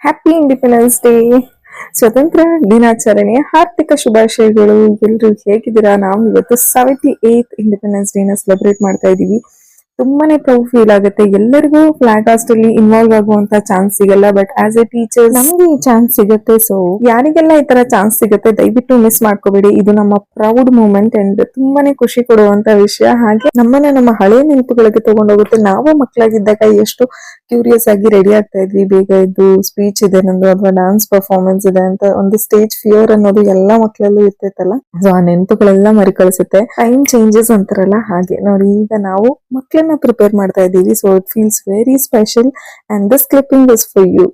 Happy independence day, ಸ್ವತಂತ್ರ ದಿನಾಚರಣೆಯ ಹಾರ್ದಿಕ ಶುಭಾಶಯಗಳು. ಎಲ್ರು ಹೇಗಿದ್ದೀರಾ? ನಾವು ಇವತ್ತು 78th ಇಂಡಿಪೆಂಡೆನ್ಸ್ ಡೇ ನ ಸೆಲೆಬ್ರೇಟ್ ಮಾಡ್ತಾ ಇದೀವಿ. ತುಂಬಾನೇ ಪ್ರೌಡ್ ಫೀಲ್ ಆಗುತ್ತೆ. ಎಲ್ಲರಿಗೂ ಫ್ಲಾಗ್ ಹಾಸ್ಟ್ ಅಲ್ಲಿ ಇನ್ವಾಲ್ವ್ ಆಗುವಂತ ಚಾನ್ಸ್ ಸಿಗಲ್ಲ, ಬಟ್ ಆಸ್ ಎ ಟೀಚರ್ ನಮ್ಗೆ ಈ ಚಾನ್ಸ್ ಸಿಗುತ್ತೆ. ಸೊ ಯಾರಿಗೆಲ್ಲ ಈ ತರ ಚಾನ್ಸ್ ಸಿಗುತ್ತೆ ದಯವಿಟ್ಟು ಮಿಸ್ ಮಾಡ್ಕೋಬೇಡಿ. ಇದು ನಮ್ಮ ಪ್ರೌಡ್ ಮೂಮೆಂಟ್ ಅಂಡ್ ತುಂಬಾನೇ ಖುಷಿ ಕೊಡುವಂತ ವಿಷಯ. ಹಾಗೆ ನಮ್ಮ ಹಳೆ ನೆನಪುಗಳಿಗೆ ತಗೊಂಡೋಗುತ್ತೆ. ನಾವು ಮಕ್ಕಳಾಗಿದ್ದಾಗ ಎಷ್ಟು ಕ್ಯೂರಿಯಸ್ ಆಗಿ ರೆಡಿ ಆಗ್ತಾ ಇದ್ವಿ, ಬೇಗ ಇದ್ದು ಸ್ಪೀಚ್ ಇದೆ ನಂದು ಅಥವಾ ಡಾನ್ಸ್ ಪರ್ಫಾರ್ಮೆನ್ಸ್ ಇದೆ ಅಂತ ಒಂದು ಸ್ಟೇಜ್ ಫಿಯರ್ ಅನ್ನೋದು ಎಲ್ಲಾ ಮಕ್ಕಳಲ್ಲೂ ಇರ್ತೈತಲ್ಲ. ಸೊ ಆ ನೆನಪುಗಳೆಲ್ಲ ಮರಿಕಳಿಸುತ್ತೆ. ಟೈಮ್ ಚೇಂಜಸ್ ಅಂತಾರಲ್ಲ ಹಾಗೆ ನೋಡಿ, ಈಗ ನಾವು ಮಕ್ಕಳನ್ನ ಪ್ರಿಪೇರ್ ಮಾಡ್ತಾ ಇದ್ದೀವಿ. So it feels very special and this clipping is for you.